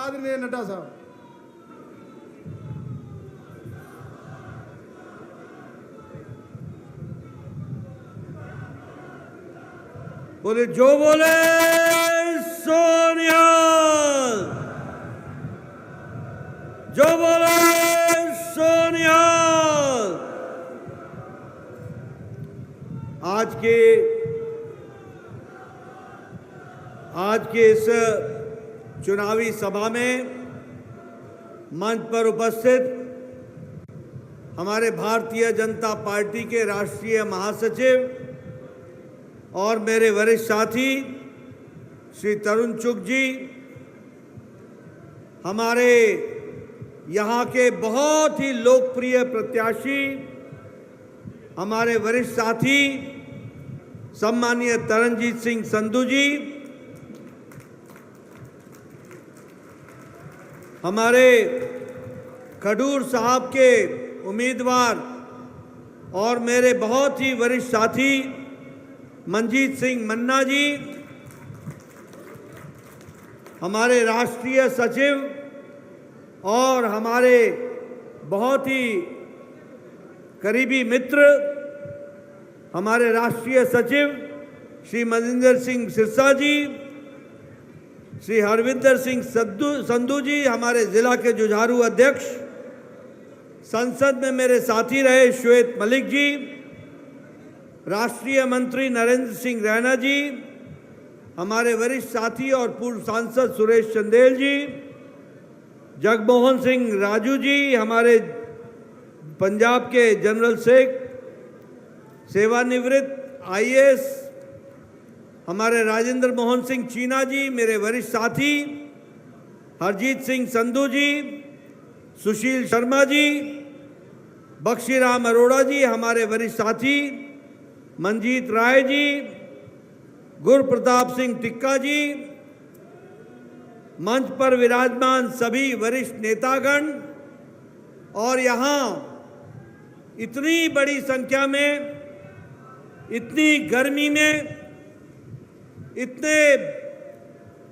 आदरणीय नड्डा साहब। बोले जो बोले सोनिया, जो बोले सोनिया। आज के इस चुनावी सभा में मंच पर उपस्थित हमारे भारतीय जनता पार्टी के राष्ट्रीय महासचिव और मेरे वरिष्ठ साथी श्री तरुण चुग जी, हमारे यहाँ के बहुत ही लोकप्रिय प्रत्याशी हमारे वरिष्ठ साथी सम्मानीय तरनजीत सिंह संधू जी, हमारे खडूर साहब के उम्मीदवार और मेरे बहुत ही वरिष्ठ साथी मनजीत सिंह मन्ना जी, हमारे राष्ट्रीय सचिव और हमारे बहुत ही करीबी मित्र हमारे राष्ट्रीय सचिव श्री मनिंदर सिंह सिरसा जी, श्री हरविंदर सिंह संधू जी, हमारे जिला के जुझारू अध्यक्ष, संसद में मेरे साथी रहे श्वेत मलिक जी, राष्ट्रीय मंत्री नरेंद्र सिंह रैना जी, हमारे वरिष्ठ साथी और पूर्व सांसद सुरेश चंदेल जी, जगमोहन सिंह राजू जी, हमारे पंजाब के जनरल शेख, सेवानिवृत्त आईएएस हमारे राजेंद्र मोहन सिंह चीना जी, मेरे वरिष्ठ साथी हरजीत सिंह संधू जी, सुशील शर्मा जी, बख्शीराम अरोड़ा जी, हमारे वरिष्ठ साथी मंजीत राय जी, गुरप्रताप सिंह टिक्का जी, मंच पर विराजमान सभी वरिष्ठ नेतागण और यहाँ इतनी बड़ी संख्या में, इतनी गर्मी में, इतने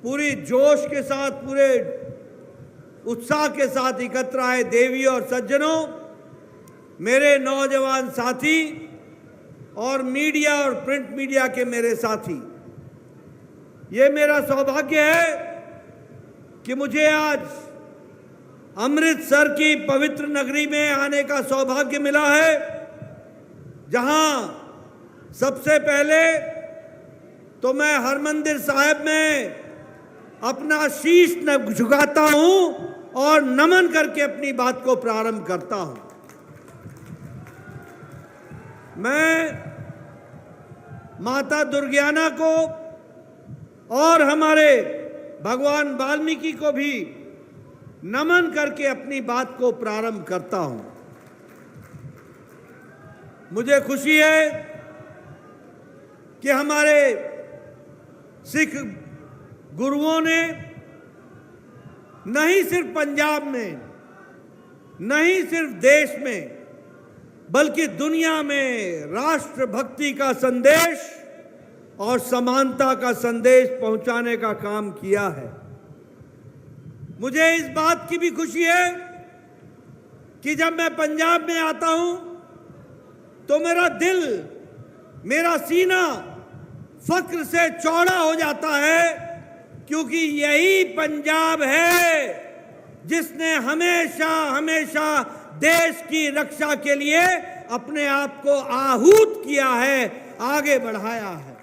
पूरी जोश के साथ, पूरे उत्साह के साथ एकत्र आए देवी और सज्जनों, मेरे नौजवान साथी और मीडिया और प्रिंट मीडिया के मेरे साथी, ये मेरा सौभाग्य है कि मुझे आज अमृतसर की पवित्र नगरी में आने का सौभाग्य मिला है, जहां सबसे पहले तो मैं हरमंदिर साहिब में अपना शीश झुकाता हूं और नमन करके अपनी बात को प्रारंभ करता हूं। मैं माता दुर्गाना को और हमारे भगवान वाल्मीकि को भी नमन करके अपनी बात को प्रारंभ करता हूं। मुझे खुशी है कि हमारे सिख गुरुओं ने नहीं सिर्फ पंजाब में, नहीं सिर्फ देश में, बल्कि दुनिया में राष्ट्रभक्ति का संदेश और समानता का संदेश पहुंचाने का काम किया है। मुझे इस बात की भी खुशी है कि जब मैं पंजाब में आता हूं तो मेरा दिल, मेरा सीना फक्र से चौड़ा हो जाता है, क्योंकि यही पंजाब है जिसने हमेशा हमेशा देश की रक्षा के लिए अपने आप को आहूत किया है, आगे बढ़ाया है।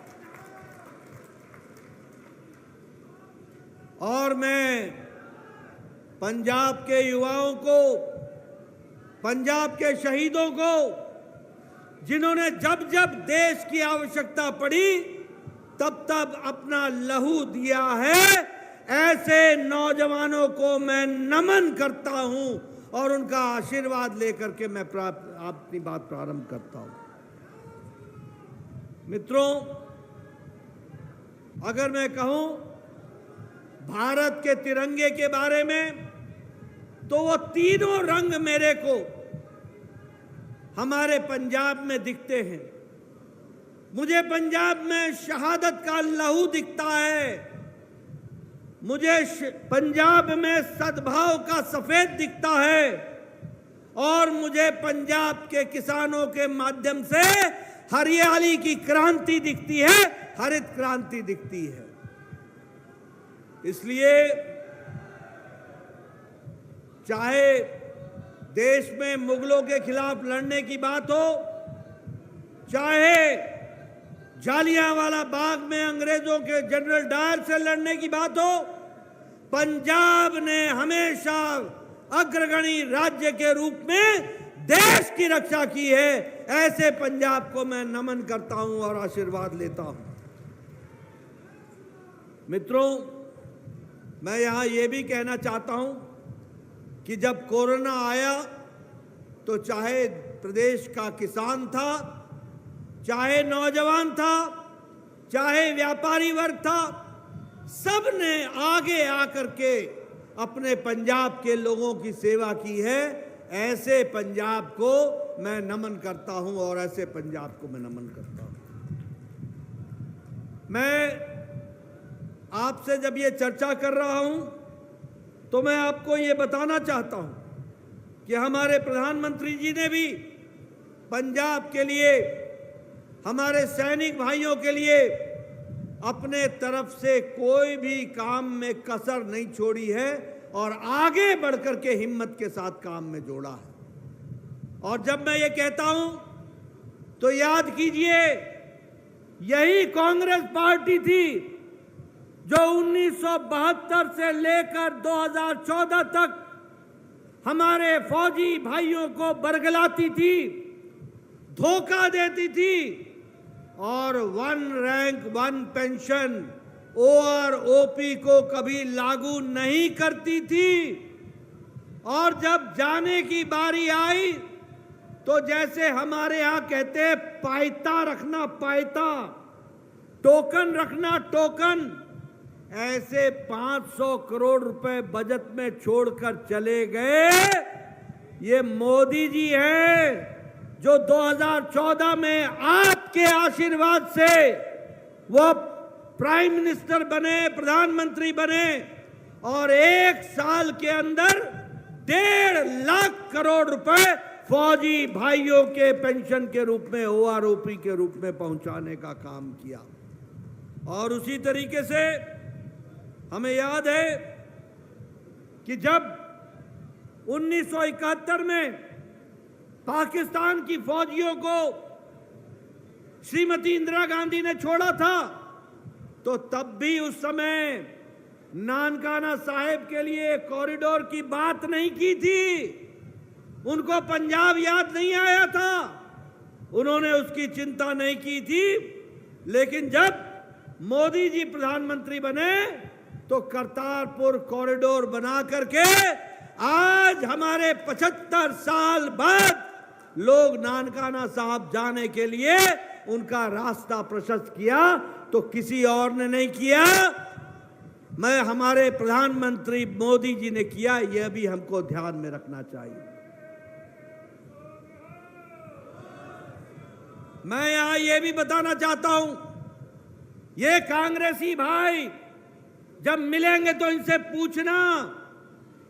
और मैं पंजाब के युवाओं को, पंजाब के शहीदों को, जिन्होंने जब जब देश की आवश्यकता पड़ी तब तब अपना लहू दिया है, ऐसे नौजवानों को मैं नमन करता हूं और उनका आशीर्वाद लेकर के मैं अपनी बात प्रारंभ करता हूं। मित्रों, अगर मैं कहूं भारत के तिरंगे के बारे में, तो वो तीनों रंग मेरे को हमारे पंजाब में दिखते हैं। मुझे पंजाब में शहादत का लहू दिखता है, मुझे पंजाब में सद्भाव का सफेद दिखता है और मुझे पंजाब के किसानों के माध्यम से हरियाली की क्रांति दिखती है, हरित क्रांति दिखती है। इसलिए चाहे देश में मुगलों के खिलाफ लड़ने की बात हो, चाहे जालियांवाला बाग में अंग्रेजों के जनरल डायर से लड़ने की बात हो, पंजाब ने हमेशा अग्रगणी राज्य के रूप में देश की रक्षा की है। ऐसे पंजाब को मैं नमन करता हूं और आशीर्वाद लेता हूं। मित्रों, मैं यहां यह भी कहना चाहता हूं कि जब कोरोना आया तो चाहे प्रदेश का किसान था, चाहे नौजवान था, चाहे व्यापारी वर्ग था, सब ने आगे आकर के अपने पंजाब के लोगों की सेवा की है। ऐसे पंजाब को मैं नमन करता हूं और ऐसे पंजाब को मैं नमन करता हूं। मैं आपसे जब ये चर्चा कर रहा हूं तो मैं आपको ये बताना चाहता हूं कि हमारे प्रधानमंत्री जी ने भी पंजाब के लिए, हमारे सैनिक भाइयों के लिए अपने तरफ से कोई भी काम में कसर नहीं छोड़ी है और आगे बढ़कर के हिम्मत के साथ काम में जोड़ा है। और जब मैं ये कहता हूं तो याद कीजिए, यही कांग्रेस पार्टी थी जो 1972 से लेकर 2014 तक हमारे फौजी भाइयों को बरगलाती थी, धोखा देती थी और 1 रैंक 1 पेंशन OROP को कभी लागू नहीं करती थी। और जब जाने की बारी आई तो जैसे हमारे यहां कहते हैं पायता रखना, पायता, टोकन रखना, टोकन, ऐसे 500 करोड़ रुपए बजट में छोड़कर चले गए। ये मोदी जी हैं जो 2014 में आपके आशीर्वाद से वो प्राइम मिनिस्टर बने, प्रधानमंत्री बने और 1 साल के अंदर 1.5 लाख करोड़ रुपए फौजी भाइयों के पेंशन के रूप में, OROP के रूप में पहुंचाने का काम किया। और उसी तरीके से हमें याद है कि जब 1971 में पाकिस्तान की फौजियों को श्रीमती इंदिरा गांधी ने छोड़ा था तो तब भी उस समय नानकाना साहिब के लिए कॉरिडोर की बात नहीं की थी। उनको पंजाब याद नहीं आया था, उन्होंने उसकी चिंता नहीं की थी। लेकिन जब मोदी जी प्रधानमंत्री बने तो करतारपुर कॉरिडोर बना करके आज हमारे 75 साल बाद लोग नानकाना साहब जाने के लिए उनका रास्ता प्रशस्त किया, तो किसी और ने नहीं किया, मैं हमारे प्रधानमंत्री मोदी जी ने किया। यह भी हमको ध्यान में रखना चाहिए। मैं यहां यह भी बताना चाहता हूं, ये कांग्रेसी भाई जब मिलेंगे तो इनसे पूछना,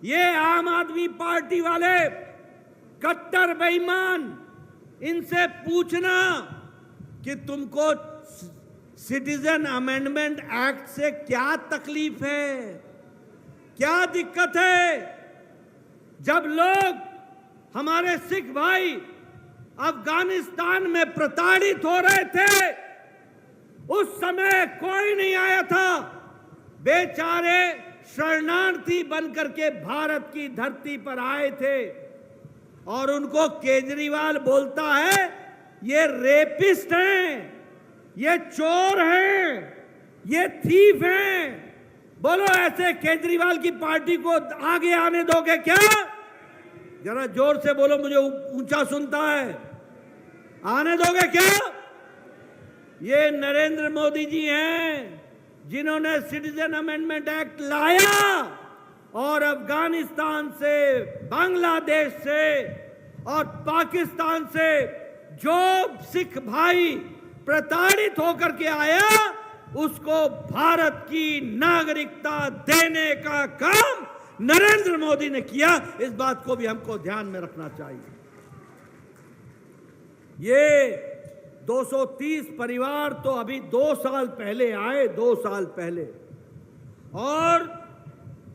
ये आम आदमी पार्टी वाले कट्टर बेईमान, इनसे पूछना कि तुमको सिटीजन अमेंडमेंट एक्ट से क्या तकलीफ है, क्या दिक्कत है। जब लोग हमारे सिख भाई अफगानिस्तान में प्रताड़ित हो रहे थे उस समय कोई नहीं आया था। बेचारे शरणार्थी बनकर के भारत की धरती पर आए थे और उनको केजरीवाल बोलता है ये रेपिस्ट हैं, ये चोर हैं, ये थीफ हैं। बोलो ऐसे केजरीवाल की पार्टी को आगे आने दोगे क्या? जरा जोर से बोलो, मुझे ऊंचा सुनता है। आने दोगे क्या? ये नरेंद्र मोदी जी हैं जिन्होंने सिटीजन अमेंडमेंट एक्ट लाया और अफगानिस्तान से, बांग्लादेश से और पाकिस्तान से जो सिख भाई प्रताड़ित होकर के आया उसको भारत की नागरिकता देने का काम नरेंद्र मोदी ने किया। इस बात को भी हमको ध्यान में रखना चाहिए। ये 230 परिवार तो अभी 2 साल पहले आए, 2 साल पहले। और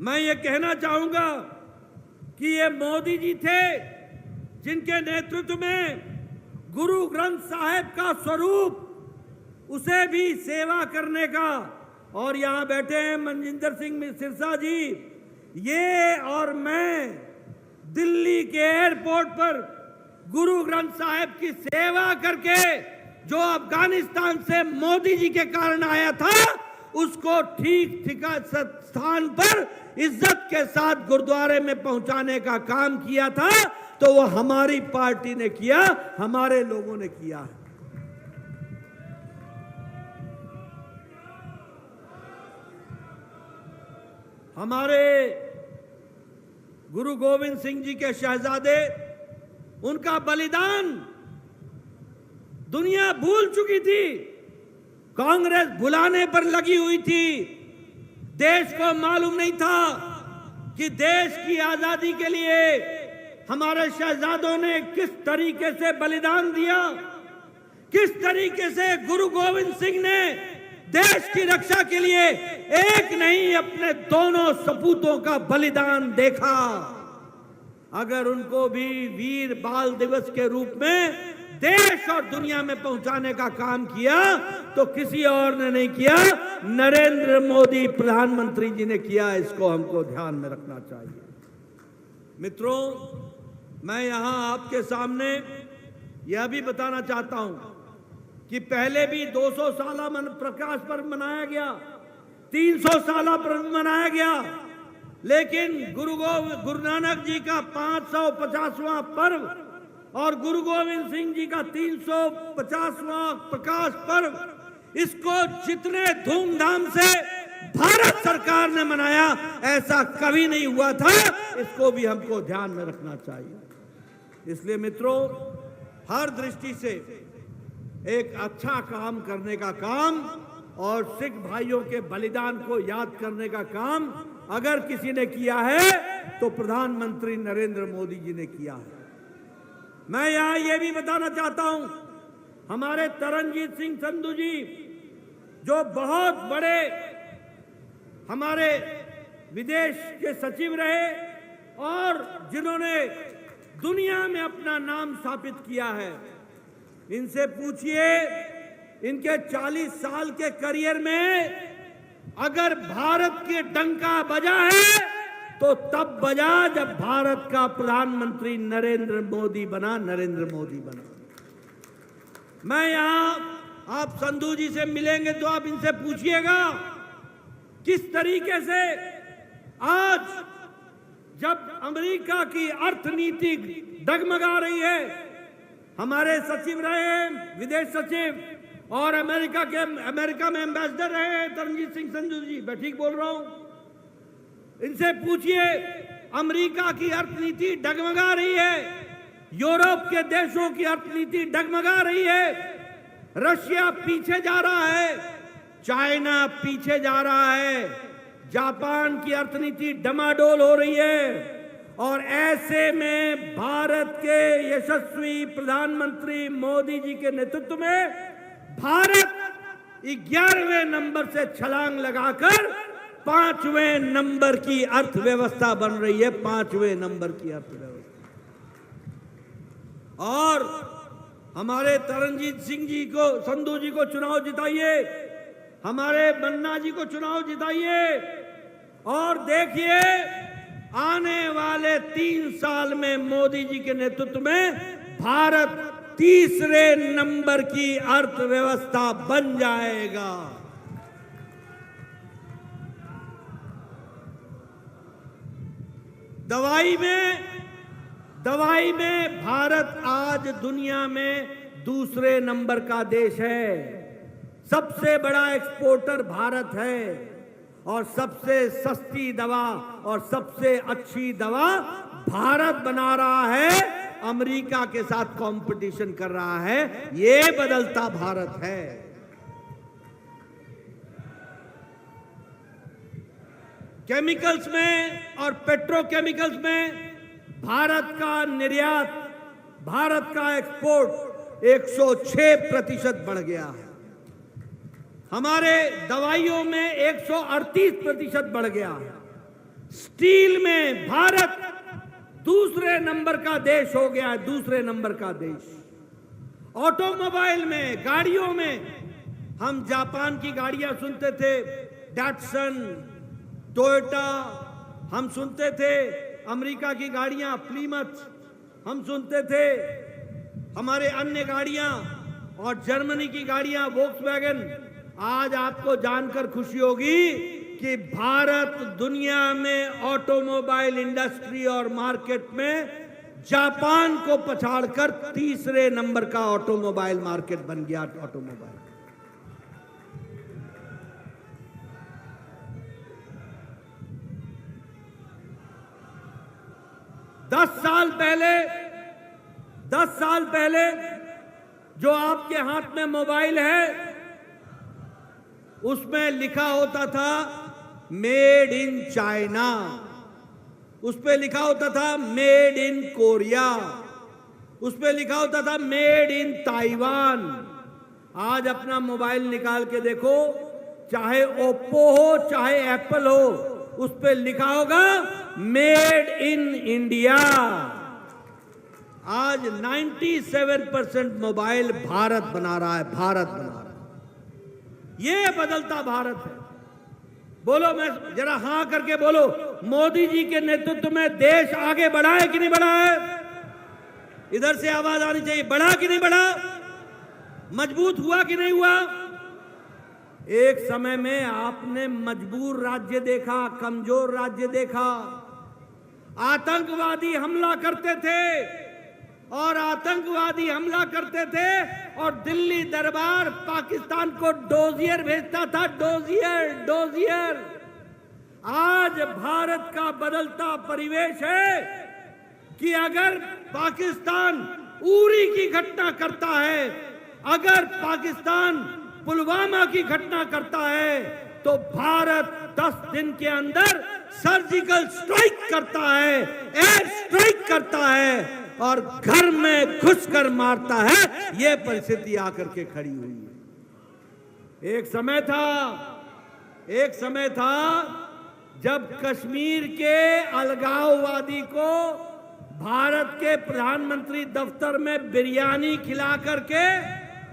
मैं ये कहना चाहूंगा कि ये मोदी जी थे जिनके नेतृत्व में गुरु ग्रंथ साहिब का स्वरूप, उसे भी सेवा करने का, और यहां बैठे हैं मनजिंदर सिंह सिरसा जी, ये और मैं दिल्ली के एयरपोर्ट पर गुरु ग्रंथ साहिब की सेवा करके जो अफगानिस्तान से मोदी जी के कारण आया था, उसको ठीक स्थान पर इज्जत के साथ गुरुद्वारे में पहुंचाने का काम किया था। तो वो हमारी पार्टी ने किया, हमारे लोगों ने किया है। हमारे गुरु गोविंद सिंह जी के शहजादे, उनका बलिदान दुनिया भूल चुकी थी, कांग्रेस भुलाने पर लगी हुई थी। देश को मालूम नहीं था कि देश की आजादी के लिए हमारे शहजादों ने किस तरीके से बलिदान दिया, किस तरीके से गुरु गोविंद सिंह ने देश की रक्षा के लिए एक नहीं अपने दोनों सपूतों का बलिदान देखा। अगर उनको भी वीर बाल दिवस के रूप में देश और दुनिया में पहुंचाने का काम किया तो किसी और ने नहीं किया, नरेंद्र मोदी प्रधानमंत्री जी ने किया। इसको हमको ध्यान में रखना चाहिए। मित्रों, मैं यहां आपके सामने यह भी बताना चाहता हूं कि पहले भी 200 साला प्रकाश पर्व मनाया गया, 300 साला पर्व मनाया गया, लेकिन गुरु नानक जी का 550वां पर्व और गुरु गोविंद सिंह जी का 350वां प्रकाश पर्व, इसको जितने धूमधाम से भारत सरकार ने मनाया, ऐसा कभी नहीं हुआ था। इसको भी हमको ध्यान में रखना चाहिए। इसलिए मित्रों, हर दृष्टि से एक अच्छा काम करने का काम और सिख भाइयों के बलिदान को याद करने का काम अगर किसी ने किया है तो प्रधानमंत्री नरेंद्र मोदी जी ने किया है। मैं यहां यह भी बताना चाहता हूं, हमारे तरनजीत सिंह संधू जी जो बहुत बड़े हमारे विदेश के सचिव रहे और जिन्होंने दुनिया में अपना नाम स्थापित किया है, इनसे पूछिए, इनके 40 साल के करियर में अगर भारत के डंका बजा है तो तब बजा जब भारत का प्रधानमंत्री नरेंद्र मोदी बना। मैं यहां आप संधू जी से मिलेंगे तो आप इनसे पूछिएगा किस तरीके से आज जब अमेरिका की अर्थनीति डगमगा रही है, हमारे सचिव रहे, विदेश सचिव, और अमेरिका में एम्बेसडर रहे तरनजीत सिंह संधू जी, मैं ठीक बोल रहा हूं? इनसे पूछिए, अमेरिका की अर्थनीति डगमगा रही है, यूरोप के देशों की अर्थनीति डगमगा रही है, रशिया पीछे जा रहा है, चाइना पीछे जा रहा है, जापान की अर्थनीति डमाडोल हो रही है, और ऐसे में भारत के यशस्वी प्रधानमंत्री मोदी जी के नेतृत्व में भारत 11वें नंबर से छलांग लगाकर 5वें नंबर की अर्थव्यवस्था बन रही है, 5वें नंबर की अर्थव्यवस्था। और हमारे तरनजीत सिंह जी को, संधू जी को चुनाव जिताइए, हमारे मन्ना जी को चुनाव जिताइए, और देखिए आने वाले 3 साल में मोदी जी के नेतृत्व में भारत 3रे नंबर की अर्थव्यवस्था बन जाएगा। दवाई में भारत आज दुनिया में 2रे नंबर का देश है। सबसे बड़ा एक्सपोर्टर भारत है, और सबसे सस्ती दवा और सबसे अच्छी दवा भारत बना रहा है, अमेरिका के साथ कंपटीशन कर रहा है। ये बदलता भारत है। केमिकल्स में और पेट्रोकेमिकल्स में भारत का निर्यात, भारत का एक्सपोर्ट 106% बढ़ गया है। हमारे दवाइयों में 138% बढ़ गया है। स्टील में भारत दूसरे नंबर का देश हो गया है, दूसरे नंबर का देश। ऑटोमोबाइल में, गाड़ियों में हम जापान की गाड़ियां सुनते थे, डैटसन, टोयोटा, हम सुनते थे अमेरिका की गाड़ियां, प्लीमथ, हम सुनते थे हमारे अन्य गाड़ियां, और जर्मनी की गाड़ियां, वोक्सवैगन। आज आपको जानकर खुशी होगी कि भारत दुनिया में ऑटोमोबाइल इंडस्ट्री और मार्केट में जापान को पछाड़कर तीसरे नंबर का ऑटोमोबाइल मार्केट बन गया। ऑटोमोबाइल 10 साल पहले जो आपके हाथ में मोबाइल है उसमें लिखा होता था मेड इन चाइना, उस पे लिखा होता था मेड इन कोरिया, उस पे लिखा होता था मेड इन ताइवान। आज अपना मोबाइल निकाल के देखो, चाहे ओप्पो हो चाहे एप्पल हो, उस पे लिखा होगा मेड इन इंडिया। आज 97% मोबाइल भारत बना रहा है, भारत बना रहा है। ये बदलता भारत है। बोलो, मैं जरा हां करके बोलो, मोदी जी के नेतृत्व में देश आगे बढ़ा है कि नहीं बढ़ा है? इधर से आवाज आनी चाहिए, बढ़ा कि नहीं बढ़ा? मजबूत हुआ कि नहीं हुआ? एक समय में आपने मजबूर राज्य देखा, कमजोर राज्य देखा। आतंकवादी हमला करते थे और आतंकवादी हमला करते थे और दिल्ली दरबार पाकिस्तान को डोजियर भेजता था, डोजियर। आज भारत का बदलता परिवेश है कि अगर पाकिस्तान उरी की घटना करता है, अगर पाकिस्तान पुलवामा की घटना करता है, तो भारत 10 दिन के अंदर सर्जिकल स्ट्राइक करता है, एयर स्ट्राइक करता है और घर में घुसकर मारता है। यह परिस्थिति आकर के खड़ी हुई है। एक समय था जब कश्मीर के अलगाववादी को भारत के प्रधानमंत्री दफ्तर में बिरयानी खिला करके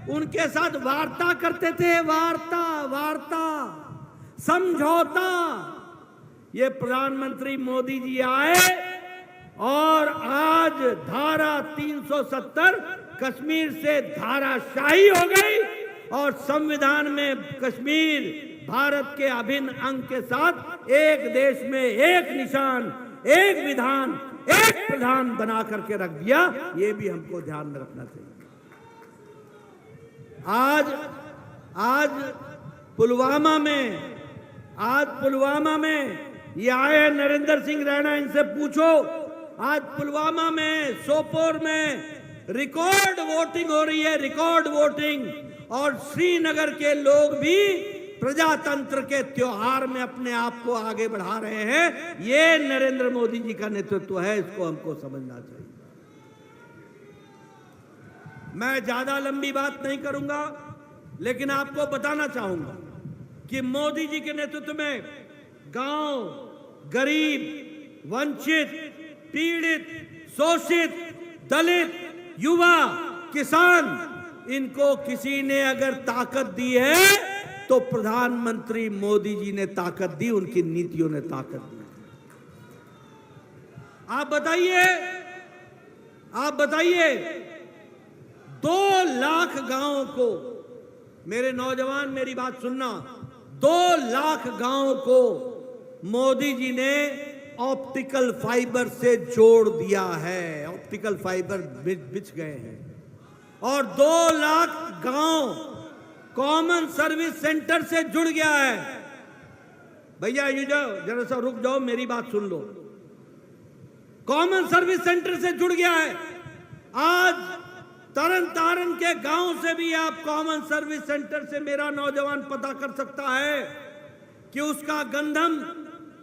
उनके साथ वार्ता करते थे, वार्ता, समझौता। ये प्रधानमंत्री मोदी जी आए और आज धारा 370 कश्मीर से धाराशाही हो गई और संविधान में कश्मीर भारत के अभिन्न अंग के साथ एक देश में एक निशान, एक विधान, एक प्रधान बना करके रख दिया। ये भी हमको ध्यान में रखना चाहिए। आज पुलवामा में ये आए हैं नरेंद्र सिंह रैना, इनसे पूछो। आज पुलवामा में, सोपोर में रिकॉर्ड वोटिंग हो रही है, रिकॉर्ड वोटिंग। और श्रीनगर के लोग भी प्रजातंत्र के त्योहार में अपने आप को आगे बढ़ा रहे हैं। ये नरेंद्र मोदी जी का नेतृत्व है, इसको हमको समझना चाहिए। मैं ज्यादा लंबी बात नहीं करूंगा, लेकिन आपको बताना चाहूंगा कि मोदी जी के नेतृत्व में गांव, गरीब, वंचित, पीड़ित, शोषित, दलित, युवा, किसान, इनको किसी ने अगर ताकत दी है तो प्रधानमंत्री मोदी जी ने ताकत दी, उनकी नीतियों ने ताकत दी। आप बताइए 2 लाख गांवों को, मेरे नौजवान मेरी बात सुनना, 2 लाख गांवों को मोदी जी ने ऑप्टिकल फाइबर से जोड़ दिया है। ऑप्टिकल फाइबर बिछ गए हैं और 2 लाख गांव कॉमन सर्विस सेंटर से जुड़ गया है। भैया ये जाओ, जरा सा रुक जाओ, मेरी बात सुन लो। कॉमन सर्विस सेंटर से जुड़ गया है। आज तरन तारण के गांव से भी आप कॉमन सर्विस सेंटर से मेरा नौजवान पता कर सकता है कि उसका गंधम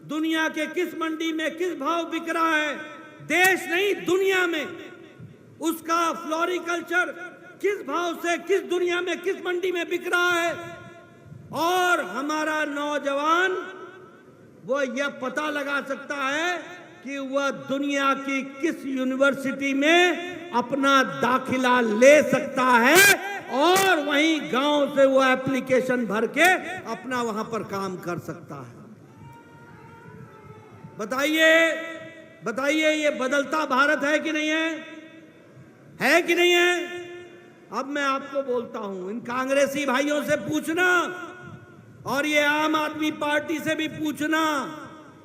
दुनिया के किस मंडी में किस भाव बिक रहा है, देश नहीं दुनिया में उसका फ्लोरिकल्चर किस भाव से किस दुनिया में किस मंडी में बिक रहा है। और हमारा नौजवान वो यह पता लगा सकता है कि वह दुनिया की किस यूनिवर्सिटी में अपना दाखिला ले सकता है और वहीं गांव से वो एप्लीकेशन भर के अपना वहां पर काम कर सकता है। बताइए बताइए, ये बदलता भारत है कि नहीं है कि नहीं है? अब मैं आपको बोलता हूं, इन कांग्रेसी भाइयों से पूछना और ये आम आदमी पार्टी से भी पूछना।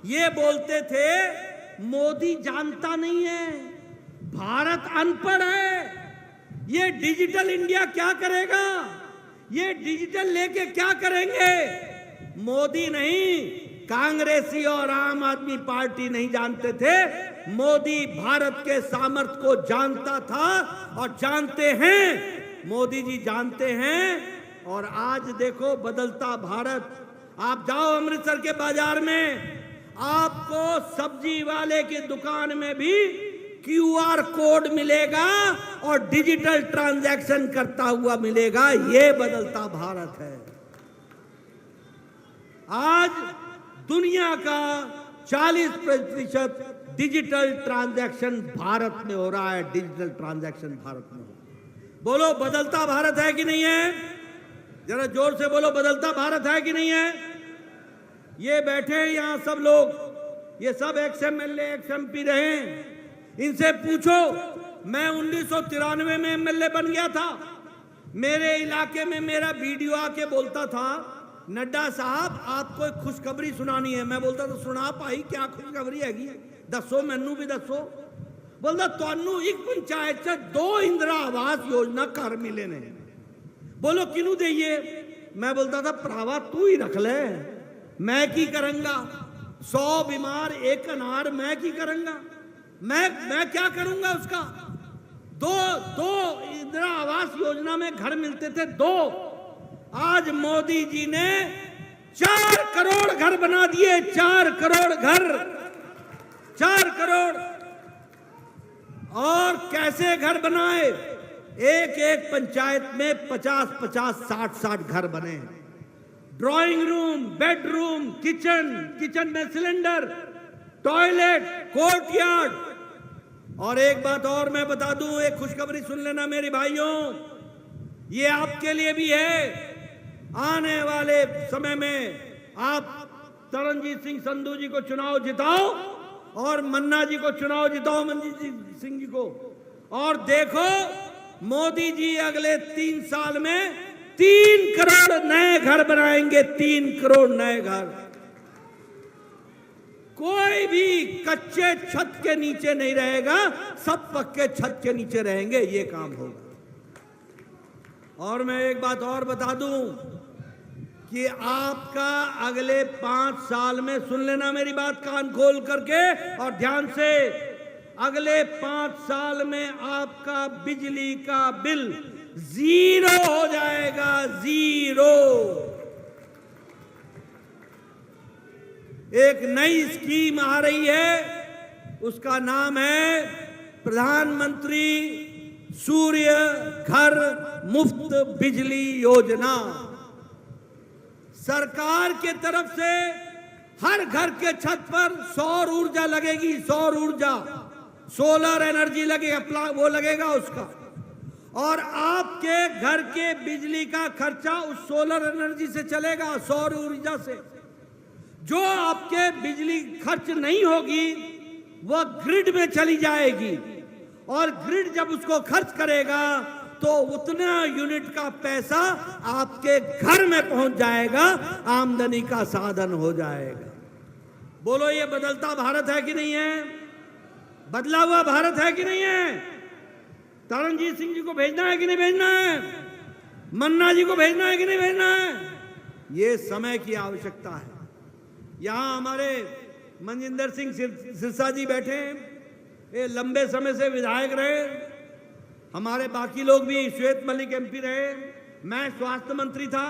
ये बोलते थे मोदी जानता नहीं है, भारत अनपढ़ है, ये डिजिटल इंडिया क्या करेगा, ये डिजिटल लेके क्या करेंगे। मोदी नहीं, कांग्रेसी और आम आदमी पार्टी नहीं जानते थे, मोदी भारत के सामर्थ्य को जानता था और जानते हैं, मोदी जी जानते हैं। और आज देखो बदलता भारत। आप जाओ अमृतसर के बाजार में, आपको सब्जी वाले की दुकान में भी QR कोड मिलेगा और डिजिटल ट्रांजैक्शन करता हुआ मिलेगा। ये बदलता भारत है। आज दुनिया का 40% डिजिटल ट्रांजैक्शन भारत में हो रहा है। डिजिटल ट्रांजैक्शन भारत में हो। बोलो बदलता भारत है कि नहीं है? जरा जोर से बोलो, बदलता भारत है कि नहीं है? ये बैठे हैं यहां सब लोग, ये सब एक्स MLA एक्स MP रहे। इनसे पूछो, मैं 1993 में MLA बन गया था। मेरे इलाके में मेरा वीडियो आके बोलता था, नड्डा साहब आपको एक खुशखबरी सुनानी है। मैं बोलता था सुना पाई, क्या खुशखबरी हैगी, दसो मैनू भी दसो। बोलता ਤੁਹਾਨੂੰ एक पंचायत से 2 इंदिरा आवास योजना घर मिले ने। बोलो किनू देइए? मैं बोलता था भरावा तू ही रख ले, मैं की करूंगा, 100 बीमार 1 अनार, मैं की करूंगा, मैं क्या करूंगा उसका। दो इंदिरा आवास योजना में घर मिलते थे 2। आज मोदी जी ने 4 करोड़ घर बना दिए, 4 करोड़ घर, 4 करोड़। और कैसे घर बनाए? एक पंचायत में 50-50, 60-60 घर बने। ड्राइंग रूम, बेडरूम, किचन में सिलेंडर, टॉयलेट, कोर्टयार्ड। और एक बात और मैं बता दूं, एक खुशखबरी सुन लेना मेरे भाइयों, ये आपके लिए भी है। आने वाले समय में आप तरनजीत सिंह संधू जी को चुनाव जिताओ और मन्ना जी को चुनाव जिताओ, मनजीत सिंह जी को। और देखो मोदी जी अगले 3 साल में 3 करोड़ नए घर बनाएंगे, 3 करोड़ नए घर। कोई भी कच्चे छत के नीचे नहीं रहेगा, सब पक्के छत के नीचे रहेंगे। ये काम होगा। और मैं एक बात और बता दूं कि आपका अगले 5 साल में, सुन लेना मेरी बात कान खोल करके और ध्यान से, अगले 5 साल में आपका बिजली का बिल 0 हो जाएगा, 0। एक नई स्कीम आ रही है, उसका नाम है प्रधानमंत्री सूर्य घर मुफ्त बिजली योजना। सरकार के तरफ से हर घर के छत पर सौर ऊर्जा लगेगी, सौर ऊर्जा, सोलर एनर्जी लगेगा, वो लगेगा उसका। और आपके घर के बिजली का खर्चा उस सोलर एनर्जी से चलेगा, सौर ऊर्जा से। जो आपके बिजली खर्च नहीं होगी वह ग्रिड में चली जाएगी, और ग्रिड जब उसको खर्च करेगा तो उतना यूनिट का पैसा आपके घर में पहुंच जाएगा, आमदनी का साधन हो जाएगा। बोलो ये बदलता भारत है कि नहीं है? बदला हुआ भारत है कि नहीं है? तरनजीत सिंह जी को भेजना है कि नहीं भेजना है? मन्ना जी को भेजना है कि नहीं भेजना है? ये समय की आवश्यकता है। यहां हमारे मनजिंदर सिंह सिरसा जी बैठे हैं, ये लंबे समय से विधायक रहे। हमारे बाकी लोग भी, श्वेत मलिक MP रहे, मैं स्वास्थ्य मंत्री था।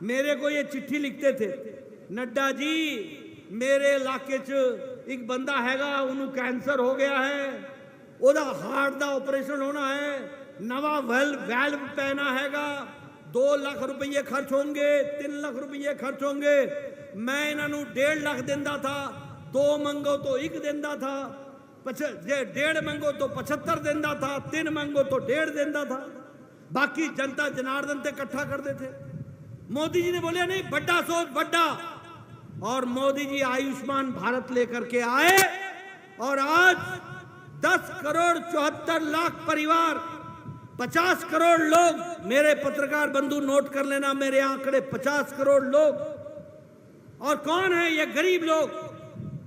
मेरे को ये चिट्ठी लिखते थे, नड्डा जी मेरे इलाके च एक बंदा हैगा, उन्हें कैंसर हो गया है, ओदा हार्ट दा ऑपरेशन होना है, नवा वैल्व पैना हैगा, 2 लाख रुपये खर्च होंगे, 3 लाख रुपये खर्च होंगे। मैं इन्हों 1.5 लाख देंदा था, 2 मंगो तो 1 देंदा था, 1.5 मंगो तो 75 देंदा था, 3 मंगो तो 1.5 देंदा था, बाकी जनता जनार्दन से इकट्ठा कर देते। मोदी जी ने बोले नहीं, बड़ा सोच बड़ा, और मोदी जी आयुष्मान भारत लेकर के आए और आज 10 करोड़ 74 लाख परिवार, 50 करोड़ लोग, मेरे पत्रकार बंधु नोट कर लेना मेरे आंकड़े, 50 करोड़ लोग। और कौन है ये गरीब लोग?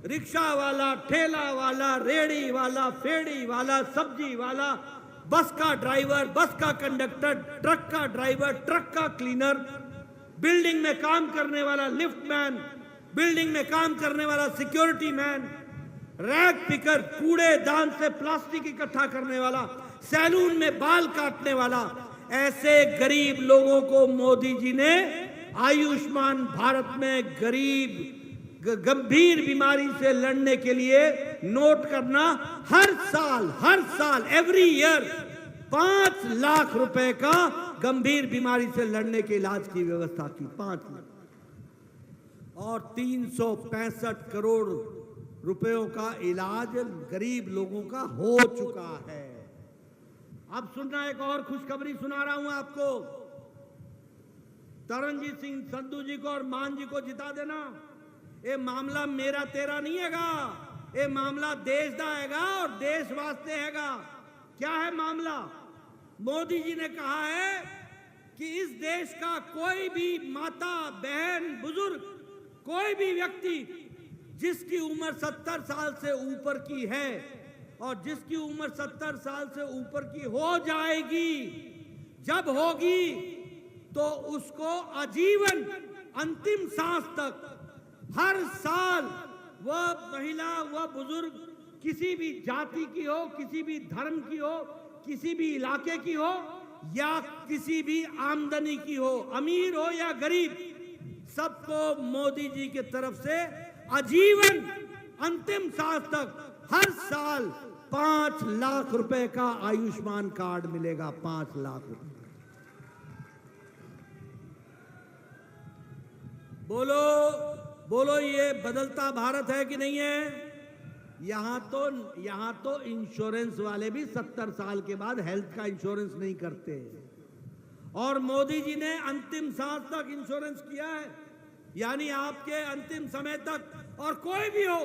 रिक्शा वाला, ठेला वाला, रेड़ी वाला, फेड़ी वाला, सब्जी वाला, बस का ड्राइवर, बस का कंडक्टर, ट्रक का ड्राइवर, ट्रक का क्लीनर, बिल्डिंग में काम करने वाला लिफ्ट मैन, बिल्डिंग में काम करने वाला सिक्योरिटी मैन, रैक पिकर, कूड़ेदान से प्लास्टिक इकट्ठा करने वाला, सैलून में बाल काटने वाला, ऐसे गरीब लोगों को मोदी जी ने आयुष्मान भारत में गरीब गंभीर बीमारी से लड़ने के लिए नोट करना, हर साल एवरी ईयर 5 लाख रुपए का गंभीर बीमारी से लड़ने के इलाज की व्यवस्था की, 5 लाख, और 365 करोड़ रुपयों का इलाज गरीब लोगों का हो चुका है। अब सुनना, एक और खुशखबरी सुना रहा हूं आपको। तरनजीत सिंह संधू जी को और मान जी को जिता देना, ये मामला मेरा तेरा नहीं हैगा, ये मामला देश दा हैगा और देश वास्ते हैगा। क्या है मामला? मोदी जी ने कहा है कि इस देश का कोई भी माता, बहन, बुजुर्ग, कोई भी व्यक्ति जिसकी उम्र 70 साल से ऊपर की है और जिसकी उम्र 70 साल से ऊपर की हो जाएगी, जब होगी तो उसको आजीवन अंतिम सांस तक हर साल वह महिला, वह बुजुर्ग, किसी भी जाति की हो, किसी भी धर्म की हो, किसी भी इलाके की हो या किसी भी आमदनी की हो, अमीर हो या गरीब, सबको मोदी जी की तरफ से आजीवन अंतिम सांस तक हर साल 5 लाख रुपए का आयुष्मान कार्ड मिलेगा। 5 लाख रुपए। बोलो बोलो, ये बदलता भारत है कि नहीं है? यहां तो इंश्योरेंस वाले भी 70 साल के बाद हेल्थ का इंश्योरेंस नहीं करते, और मोदी जी ने अंतिम सांस तक इंश्योरेंस किया है, यानी आपके अंतिम समय तक, और कोई भी हो,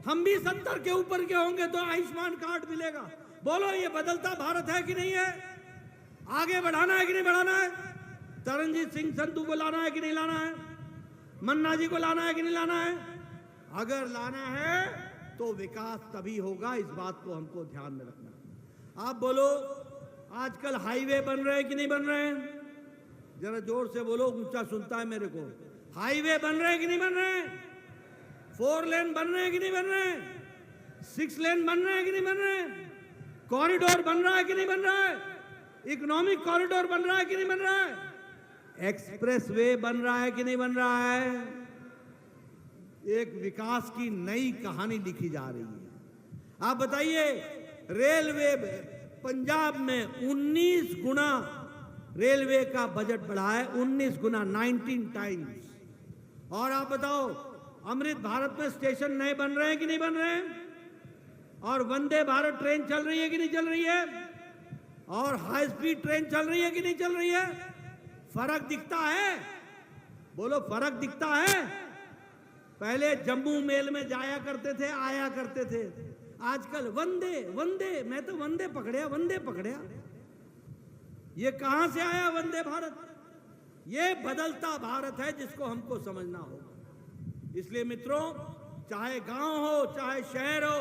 हम भी 70 के ऊपर के होंगे तो आयुष्मान कार्ड मिलेगा। बोलो, ये बदलता भारत है कि नहीं है? आगे बढ़ाना है कि नहीं बढ़ाना है? तरनजीत सिंह संधू को लाना है कि नहीं लाना है? मन्ना जी को लाना है कि नहीं लाना है? अगर लाना है तो विकास तभी होगा, इस बात को हमको ध्यान में रखना। आप बोलो, आजकल हाईवे बन रहे हैं कि नहीं बन रहे हैं? जरा जोर से बोलो, ऊंचा सुनता है मेरे को। हाईवे बन रहे हैं कि नहीं बन रहे हैं? 4 लेन बन रहे हैं कि नहीं बन रहे हैं? 6 लेन बन रहे हैं कि नहीं बन रहे हैं? कॉरिडोर बन रहा है कि नहीं बन रहा है? इकोनॉमिक कॉरिडोर बन रहा है कि नहीं बन रहा है? एक्सप्रेस वे बन रहा है कि नहीं बन रहा है? एक विकास की नई कहानी लिखी जा रही है। आप बताइए, रेलवे पंजाब में 19 गुना रेलवे का बजट बढ़ा है, 19 गुना, 19 टाइम्स। और आप बताओ, अमृत भारत में स्टेशन नए बन रहे हैं कि नहीं बन रहे हैं? और वंदे भारत ट्रेन चल रही है कि नहीं चल रही है? और हाई स्पीड ट्रेन चल रही है कि नहीं चल रही है? फर्क दिखता है? बोलो, फर्क दिखता है? पहले जम्मू मेल में जाया करते थे, आया करते थे, आजकल वंदे वंदे, मैं तो वंदे पकड़या। ये कहां से आया वंदे भारत? ये बदलता भारत है जिसको हमको समझना होगा। इसलिए मित्रों, चाहे गांव हो, चाहे शहर हो,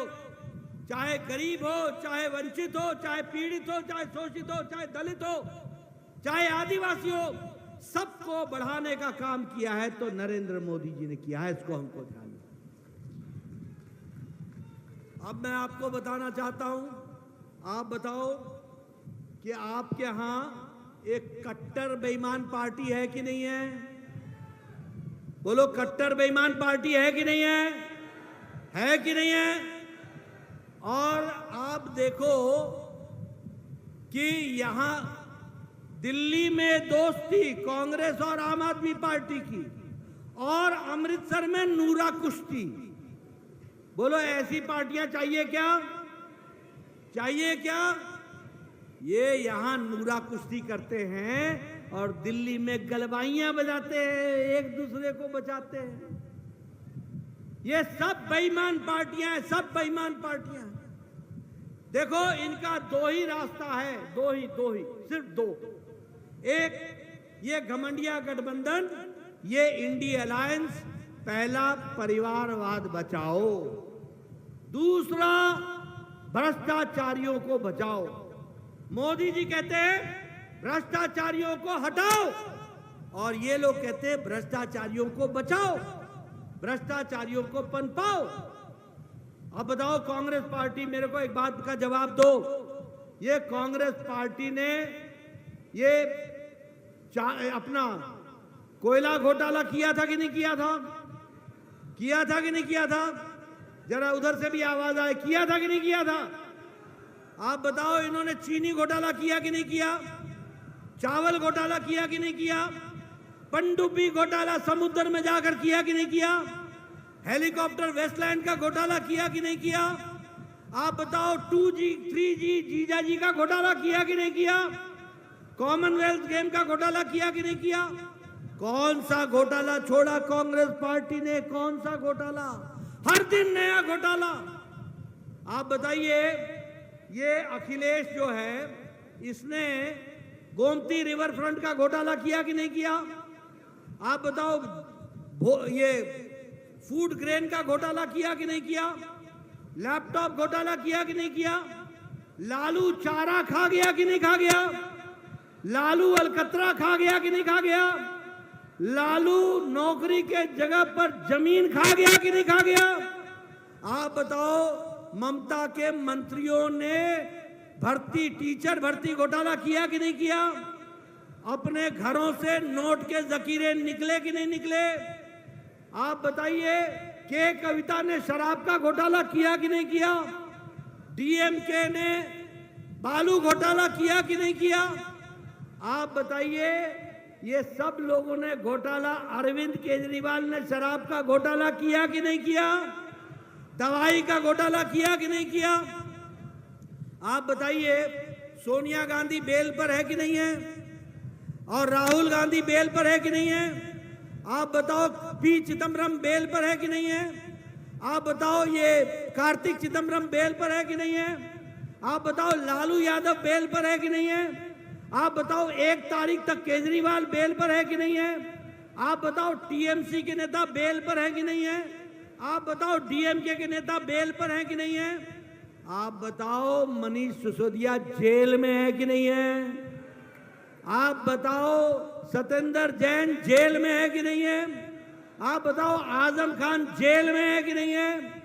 चाहे गरीब हो, चाहे वंचित हो, चाहे पीड़ित हो, चाहे शोषित हो, चाहे दलित हो, चाहे आदिवासी हो, सबको बढ़ाने का काम किया है तो नरेंद्र मोदी जी ने किया है, इसको हमको ध्यान में। अब मैं आपको बताना चाहता हूं, आप बताओ कि आपके यहां एक कट्टर बेईमान पार्टी है कि नहीं है? बोलो कट्टर बेईमान पार्टी है कि नहीं है? है कि नहीं है? और आप देखो कि यहां दिल्ली में दोस्ती कांग्रेस और आम आदमी पार्टी की, और अमृतसर में नूरा कुश्ती। बोलो ऐसी पार्टियां चाहिए क्या? चाहिए क्या? ये यहां नूरा कुश्ती करते हैं और दिल्ली में गलबाइयां बजाते हैं, एक दूसरे को बचाते हैं। ये सब बेईमान पार्टियां हैं, सब बेईमान पार्टियां हैं। देखो इनका दो ही रास्ता है, दो ही सिर्फ दो। एक ये घमंडिया गठबंधन, ये इंडी अलायंस, पहला परिवारवाद बचाओ, दूसरा भ्रष्टाचारियों को बचाओ। मोदी जी कहते हैं भ्रष्टाचारियों को हटाओ, और ये लोग कहते हैं भ्रष्टाचारियों को बचाओ, भ्रष्टाचारियों को पनपाओ। अब बताओ कांग्रेस पार्टी, मेरे को एक बात का जवाब दो, ये कांग्रेस पार्टी ने ये अपना कोयला घोटाला किया था कि नहीं किया था? किया था कि नहीं किया था? जरा उधर से भी आवाज आए, किया था कि नहीं किया था? आप बताओ इन्होंने चीनी घोटाला किया कि नहीं किया? चावल घोटाला किया कि नहीं किया? पनडुब्बी घोटाला समुद्र में जाकर किया कि नहीं किया? हेलीकॉप्टर वेस्टलैंड का घोटाला किया कि नहीं किया? आप बताओ 2G 3G जीजाजी का घोटाला किया कि नहीं किया? कॉमनवेल्थ गेम का घोटाला किया कि नहीं किया? कौन सा घोटाला छोड़ा कांग्रेस पार्टी ने? कौन सा घोटाला? हर दिन नया घोटाला। आप बताइए, ये अखिलेश जो है इसने गोमती रिवर फ्रंट का घोटाला किया कि नहीं किया? आप बताओ ये फूड ग्रेन का घोटाला किया कि नहीं किया? लैपटॉप घोटाला किया कि नहीं किया? लालू चारा खा गया कि नहीं खा गया? लालू अलकतरा खा गया कि नहीं खा गया? लालू नौकरी के जगह पर जमीन खा गया कि नहीं खा गया? आप बताओ ममता के मंत्रियों ने टीचर भर्ती घोटाला किया कि नहीं किया? अपने घरों से नोट के जखीरे निकले कि नहीं निकले? आप बताइए, के कविता ने शराब का घोटाला किया कि नहीं किया? डीएमके ने बालू घोटाला किया कि नहीं किया? आप बताइए, ये सब लोगों ने घोटाला, अरविंद केजरीवाल ने शराब का घोटाला किया कि नहीं किया? दवाई का घोटाला किया कि नहीं किया? आप बताइए, सोनिया गांधी बेल पर है कि नहीं है? और राहुल गांधी बेल पर है कि नहीं है? आप बताओ पी चिदम्बरम बेल पर है कि नहीं है? आप बताओ ये कार्तिक चिदम्बरम बेल पर है कि नहीं है? आप बताओ लालू यादव बेल पर है कि नहीं है? आप बताओ 1 तारीख तक केजरीवाल बेल पर है कि नहीं है? आप बताओ टीएमसी के नेता बेल पर है कि नहीं है? आप बताओ डीएमके के नेता बेल पर है कि नहीं है? आप बताओ मनीष सिसोदिया जेल में है कि नहीं है? आप बताओ सत्येंद्र जैन जेल में है कि नहीं है? आप बताओ आजम खान जेल में है कि नहीं है?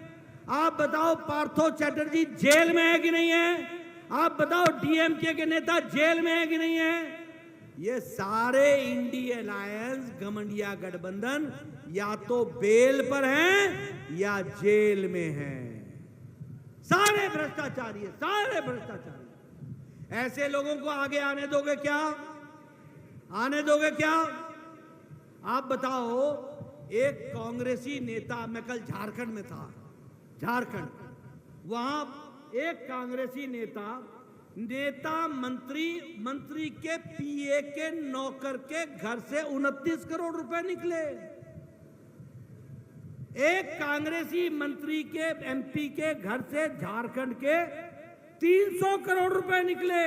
आप बताओ पार्थो चैटर्जी जेल में है कि नहीं है? आप बताओ डीएमके के नेता जेल में है कि नहीं है? ये सारे इंडी अलायंस घमंडिया गठबंधन या तो बेल पर हैं या जेल में हैं। सारे भ्रष्टाचारी है, सारे भ्रष्टाचारी। ऐसे लोगों को आगे आने दोगे क्या? आने दोगे क्या? आप बताओ, एक कांग्रेसी नेता, मैं कल झारखंड में था, झारखंड, वहां एक कांग्रेसी नेता मंत्री के पीए के नौकर के घर से 29 करोड़ रुपए निकले। एक कांग्रेसी मंत्री के एमपी के घर से झारखंड के 300 करोड़ रुपए निकले।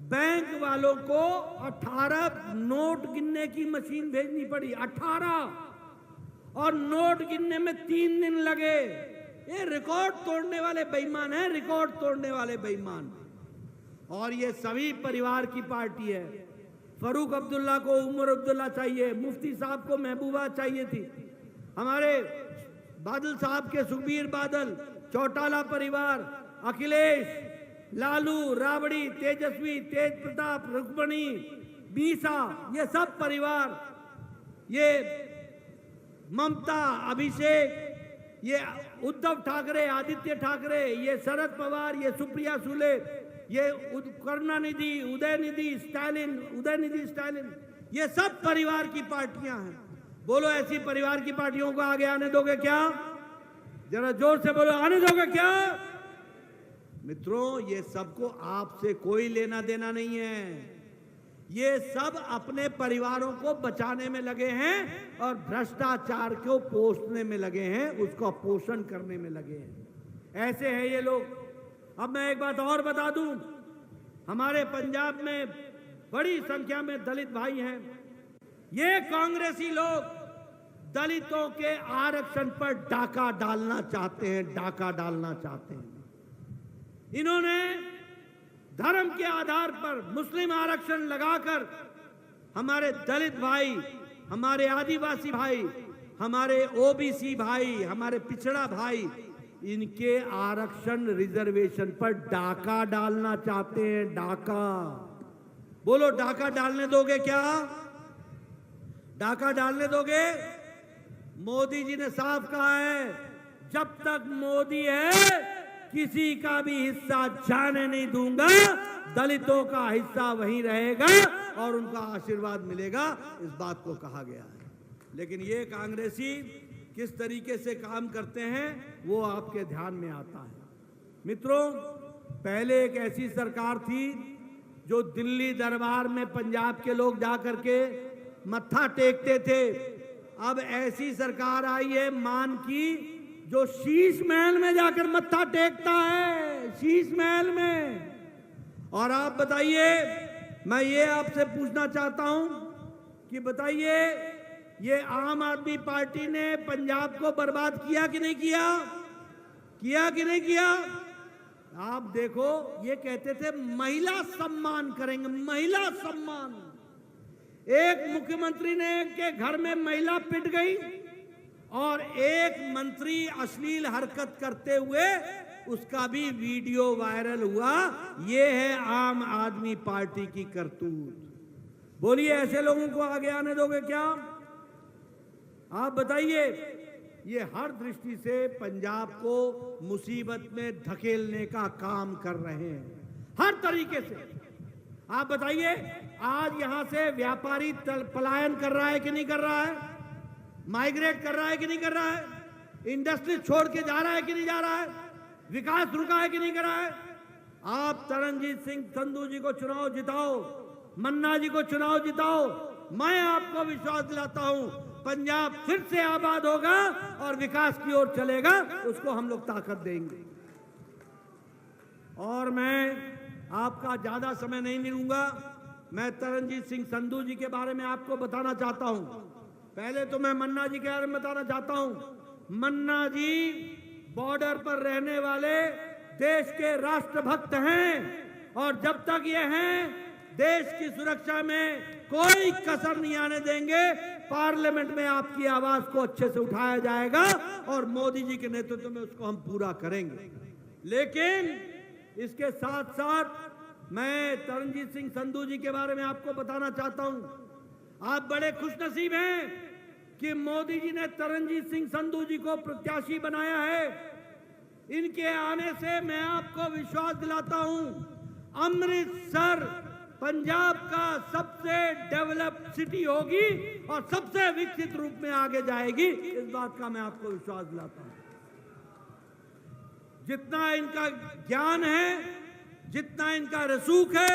बैंक वालों को 18 नोट गिनने की मशीन भेजनी पड़ी, 18, और नोट गिनने में 3 दिन लगे। ये रिकॉर्ड तोड़ने वाले बेईमान हैं, रिकॉर्ड तोड़ने वाले बेईमान। और ये सभी परिवार की पार्टी है। फरूक अब्दुल्ला को उमर अब्दुल्ला चाहिए, मुफ्ती साहब को महबूबा चाहिए थी, हमारे बादल साहब के सुखबीर बादल, चौटाला परिवार, अखिलेश, लालू, राबड़ी, तेजस्वी, तेज प्रताप, रुक्मणी, बीसा, ये सब परिवार, ये ममता, अभिषेक, ये उद्धव ठाकरे, आदित्य ठाकरे, ये शरद पवार, ये सुप्रिया सुले, ये करुणानिधि, उदयनिधि स्टालिन, ये सब परिवार की पार्टियां हैं। बोलो, ऐसी परिवार की पार्टियों को आगे आने दोगे क्या? जरा जोर से बोलो, आने दोगे क्या? मित्रों, ये सबको आपसे कोई लेना देना नहीं है। ये सब अपने परिवारों को बचाने में लगे हैं और भ्रष्टाचार को पोषने में लगे हैं, उसका पोषण करने में लगे हैं। ऐसे हैं ये लोग। अब मैं एक बात और बता दूं, हमारे पंजाब में बड़ी संख्या में दलित भाई हैं। ये कांग्रेसी लोग दलितों के आरक्षण पर डाका डालना चाहते हैं, डाका डालना चाहते हैं। इन्होंने धर्म के आधार पर मुस्लिम आरक्षण लगाकर हमारे दलित भाई, हमारे आदिवासी भाई, हमारे ओबीसी भाई, हमारे पिछड़ा भाई, इनके आरक्षण रिजर्वेशन पर डाका डालना चाहते हैं। डाका, बोलो, डाका डालने दोगे क्या? डाका डालने दोगे? मोदी जी ने साफ कहा है, जब तक मोदी है किसी का भी हिस्सा जाने नहीं दूंगा, दलितों का हिस्सा वहीं रहेगा और उनका आशीर्वाद मिलेगा, इस बात को कहा गया है। लेकिन ये कांग्रेसी किस तरीके से काम करते हैं वो आपके ध्यान में आता है। मित्रों, पहले एक ऐसी सरकार थी जो दिल्ली दरबार में पंजाब के लोग जाकर के मत्था टेकते थे। अब ऐसी सरकार आई है मान की, जो शीश महल में जाकर मत्था टेकता है, शीश महल में। और आप बताइए, मैं ये आपसे पूछना चाहता हूं कि बताइए, ये आम आदमी पार्टी ने पंजाब को बर्बाद किया कि नहीं किया? किया कि नहीं किया? आप देखो, ये कहते थे महिला सम्मान करेंगे, महिला सम्मान। एक मुख्यमंत्री ने के घर में महिला पिट गई और एक मंत्री अश्लील हरकत करते हुए उसका भी वीडियो वायरल हुआ। ये है आम आदमी पार्टी की करतूत। बोलिए, ऐसे लोगों को आगे आने दोगे क्या? आप बताइए। ये हर दृष्टि से पंजाब को मुसीबत में धकेलने का काम कर रहे हैं, हर तरीके से। आप बताइए, आज यहां से व्यापारी पलायन कर रहा है कि नहीं कर रहा है? माइग्रेट कर रहा है कि नहीं कर रहा है? इंडस्ट्री छोड़ के जा रहा है कि नहीं जा रहा है? विकास रुका है कि नहीं कर रहा है? आप तरनजीत सिंह संधू जी को चुनाव जिताओ, मन्ना जी को चुनाव जिताओ, मैं आपको विश्वास दिलाता हूं पंजाब फिर से आबाद होगा और विकास की ओर चलेगा। उसको हम लोग ताकत देंगे। और मैं आपका ज्यादा समय नहीं लूंगा। मैं तरनजीत सिंह संधू जी के बारे में आपको बताना चाहता हूं। पहले तो मैं मन्ना जी के बारे में बताना चाहता हूं। मन्ना जी बॉर्डर पर रहने वाले देश के राष्ट्रभक्त हैं और जब तक ये हैं, देश की सुरक्षा में कोई कसर नहीं आने देंगे। पार्लियामेंट में आपकी आवाज को अच्छे से उठाया जाएगा और मोदी जी के नेतृत्व में उसको हम पूरा करेंगे। लेकिन इसके साथ साथ मैं तरनजीत सिंह संधू जी के बारे में आपको बताना चाहता हूं। आप बड़े खुशनसीब हैं कि मोदी जी ने तरनजीत सिंह संधू जी को प्रत्याशी बनाया है। इनके आने से मैं आपको विश्वास दिलाता हूं, अमृतसर पंजाब का सबसे डेवलप्ड सिटी होगी और सबसे विकसित रूप में आगे जाएगी। इस बात का मैं आपको विश्वास दिलाता हूं। जितना इनका ज्ञान है, जितना इनका रसूख है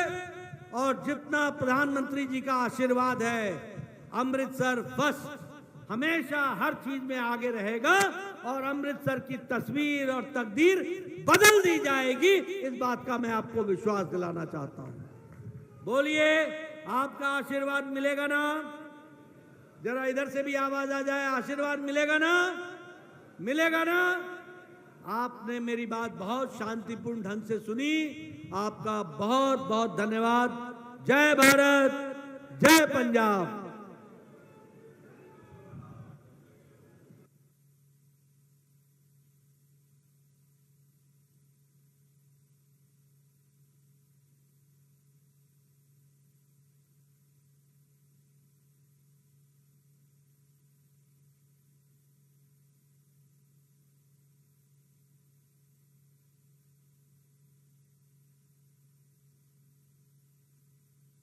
और जितना प्रधानमंत्री जी का आशीर्वाद है, अमृतसर फर्स्ट हमेशा हर चीज में आगे रहेगा और अमृतसर की तस्वीर और तकदीर बदल दी जाएगी। इस बात का मैं आपको विश्वास दिलाना चाहता हूं। बोलिए, आपका आशीर्वाद मिलेगा ना? जरा इधर से भी आवाज आ जाए, आशीर्वाद मिलेगा ना? मिलेगा ना? आपने मेरी बात बहुत शांतिपूर्ण ढंग से सुनी। आपका बहुत बहुत धन्यवाद। जय भारत, जय पंजाब।